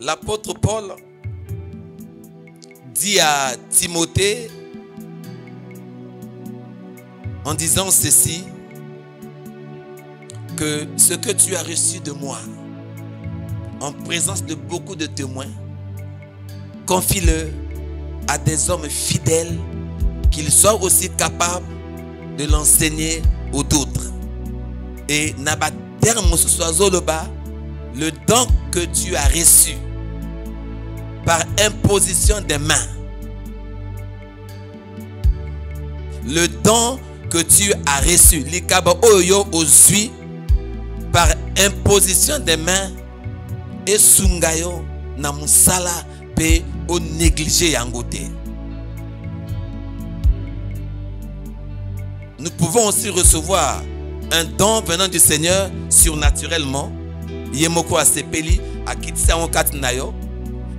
l'apôtre Paul dit à Timothée en disant ceci, que ce que tu as reçu de moi, en présence de beaucoup de témoins, confie-le à des hommes fidèles, qu'ils soient aussi capables de l'enseigner aux autres. Et le don que tu as reçu par imposition des mains, le don que tu as reçu, par imposition des mains, et sungayo na musala pe o négligé yangote. Nous pouvons aussi recevoir un don venant du Seigneur surnaturellement. Yemoko asepeli akitsa onkat nayo.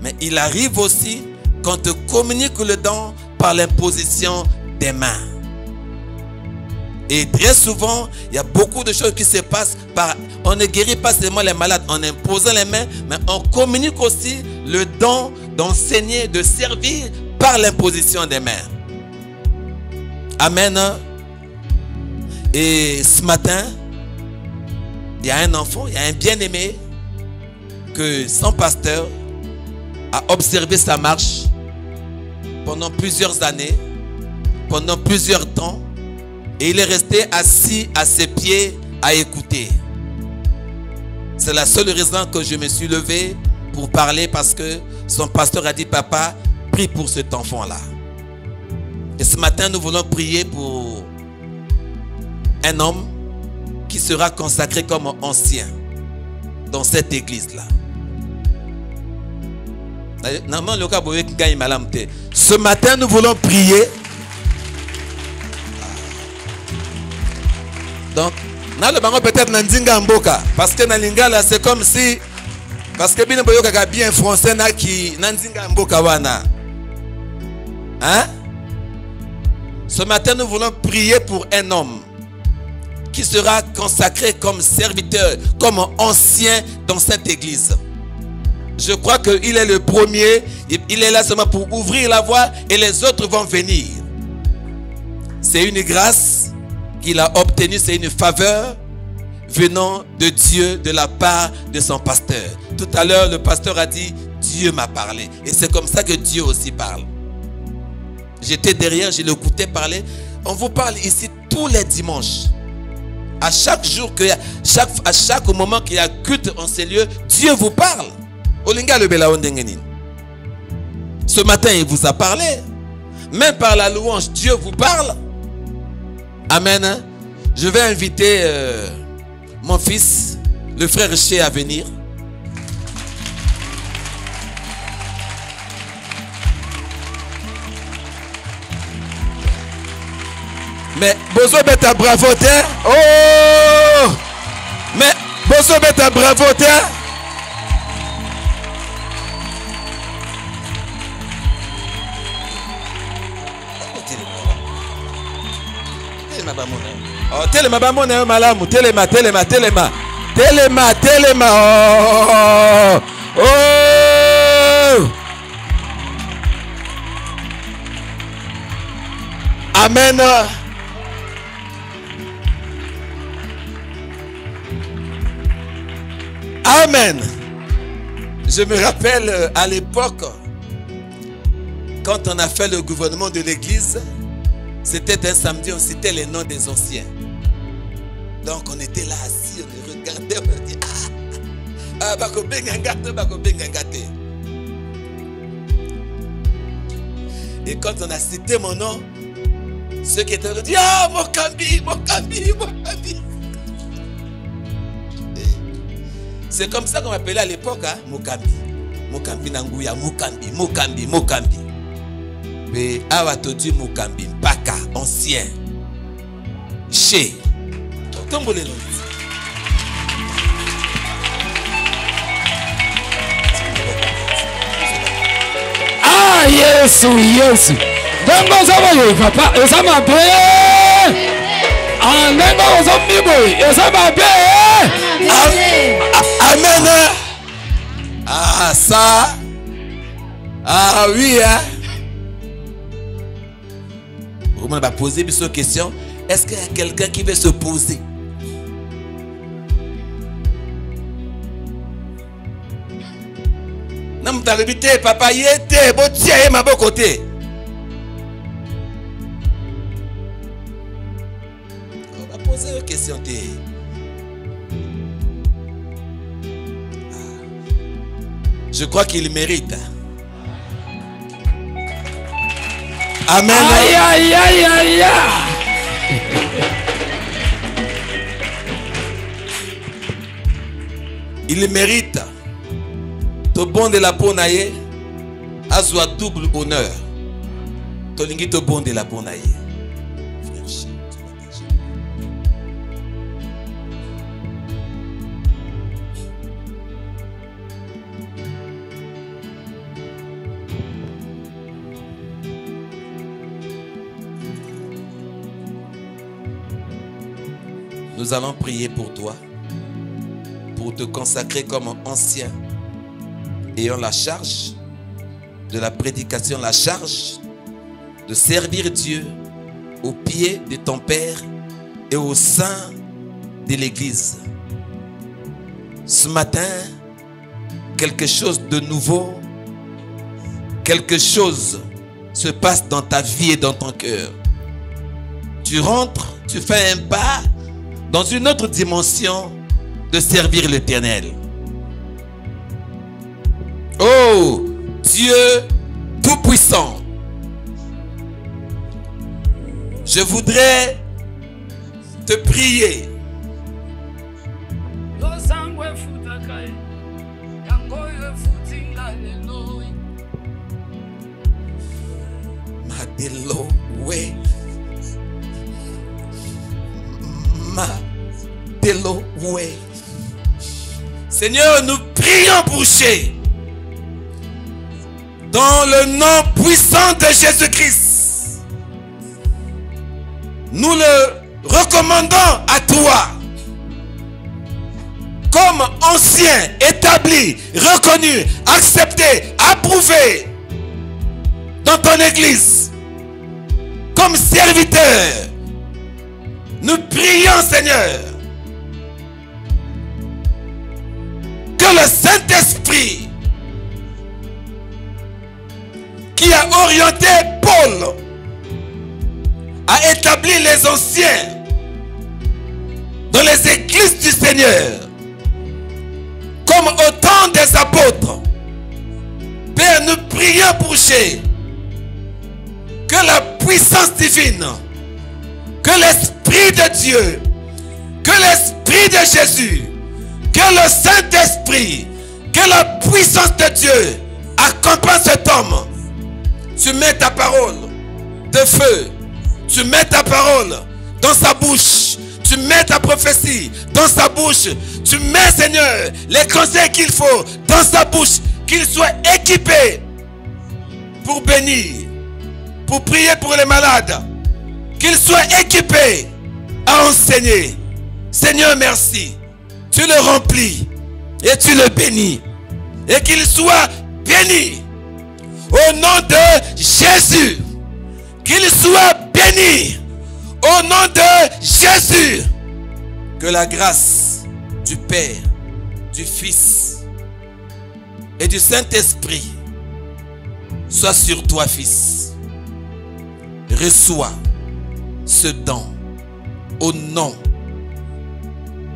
Mais il arrive aussi qu'on te communique le don par l'imposition des mains. Et très souvent, il y a beaucoup de choses qui se passent par... On ne guérit pas seulement les malades en imposant les mains, mais on communique aussi le don d'enseigner, de servir par l'imposition des mains. Amen. Et ce matin, il y a un enfant, il y a un bien-aimé que son pasteur a observé sa marche pendant plusieurs années, pendant plusieurs temps. Et il est resté assis à ses pieds à écouter. C'est la seule raison que je me suis levé pour parler, parce que son pasteur a dit, papa, prie pour cet enfant-là. Et ce matin, nous voulons prier pour un homme qui sera consacré comme ancien dans cette église-là. Ce matin, nous voulons prier. Donc, peut-être Nandinga Mboka, parce que Nalingala c'est comme si, parce que bien bien français na qui Nandinga Mboka wana. Hein? Ce matin, nous voulons prier pour un homme qui sera consacré comme serviteur, comme ancien dans cette église. Je crois qu'il est le premier, il est là seulement pour ouvrir la voie et les autres vont venir. C'est une grâce qu'il a obtenue, c'est une faveur venant de Dieu, de la part de son pasteur. Tout à l'heure, le pasteur a dit, Dieu m'a parlé. Et c'est comme ça que Dieu aussi parle. J'étais derrière, je l'écoutais parler. On vous parle ici tous les dimanches. À chaque jour, à chaque moment qu'il y a culte en ces lieux, Dieu vous parle. Ce matin, il vous a parlé. Même par la louange, Dieu vous parle. Amen. Je vais inviter mon fils, le frère Ché, à venir. Mais Bozo beta bravo terre. Oh! Mais Bozo beta bravo terre. Oh, telema bamona malamu, telema. Oh! Oh! Amen. Amen. Je me rappelle à l'époque, quand on a fait le gouvernement de l'église, c'était un samedi, on citait les noms des anciens. Donc on était là assis, on regardait, on dit Bako Bengangate. Et quand on a cité mon nom, ceux qui étaient là disent Mokambi. C'est comme ça qu'on m'appelait à l'époque, hein? Mokambi Nanguya, Mokambi. Mais Awatodu Mokambi, Baka, ancien. Chez. Tombolé. Ah, yes. Demba Zamayo, papa, et ça m'a bien. En Demba Zamiboy, et ça m'a bien. Amen. Ah, ça. Ah oui, hein. On va poser une question. Est-ce qu'il y a quelqu'un qui veut se poser? Non, mais t'as répété, papa, il était, bon, tiens, il m'a beau côté. On va poser une question. Je crois qu'il mérite. Amen. Aïe, aïe, aïe, aïe, aïe. Il mérite. Ton bon de la peau naïe a soit double honneur. Ton lingi te bon de la peau naïe. Nous allons prier pour toi, pour te consacrer comme ancien, ayant la charge de la prédication, la charge de servir Dieu au pied de ton Père et au sein de l'Église. Ce matin, quelque chose de nouveau, quelque chose se passe dans ta vie et dans ton cœur. Tu rentres, tu fais un pas dans une autre dimension de servir l'Éternel. Oh, Dieu Tout-Puissant, je voudrais te prier. Madelo, ouais. Ouais. Seigneur, nous prions pour Chez. Dans le nom puissant de Jésus-Christ. Nous le recommandons à toi. Comme ancien, établi, reconnu, accepté, approuvé dans ton église. Comme serviteur. Nous prions, Seigneur, que le Saint-Esprit qui a orienté Paul a établi les anciens dans les églises du Seigneur comme autant des apôtres. Père, nous prions pour Chez que la puissance divine, que l'Esprit de Dieu, que l'Esprit de Jésus, que le Saint-Esprit, que la puissance de Dieu accompagne cet homme. Tu mets ta parole de feu, tu mets ta parole dans sa bouche, tu mets ta prophétie dans sa bouche, tu mets, Seigneur, les conseils qu'il faut dans sa bouche, qu'il soit équipé pour bénir, pour prier pour les malades, qu'il soit équipé à enseigner. Seigneur, merci. Tu le remplis et tu le bénis. Et qu'il soit béni au nom de Jésus. Qu'il soit béni au nom de Jésus. Que la grâce du Père, du Fils et du Saint-Esprit soit sur toi, Fils. Reçois ce don au nom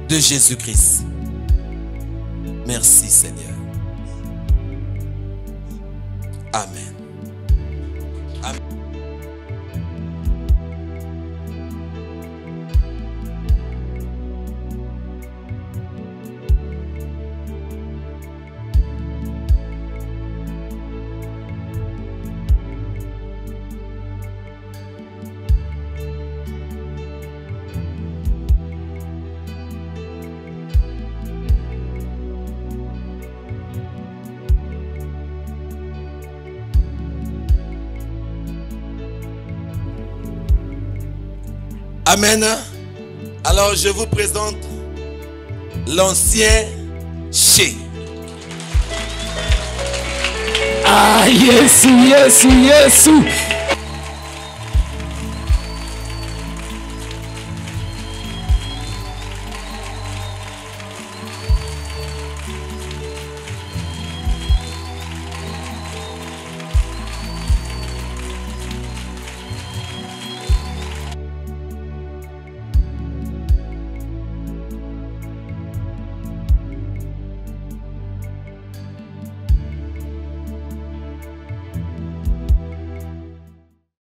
de Jésus-Christ. Merci, Seigneur. Amen. Amen. Amen. Alors je vous présente l'ancien Chez. Ah, Yesu, Yesu, Yesu.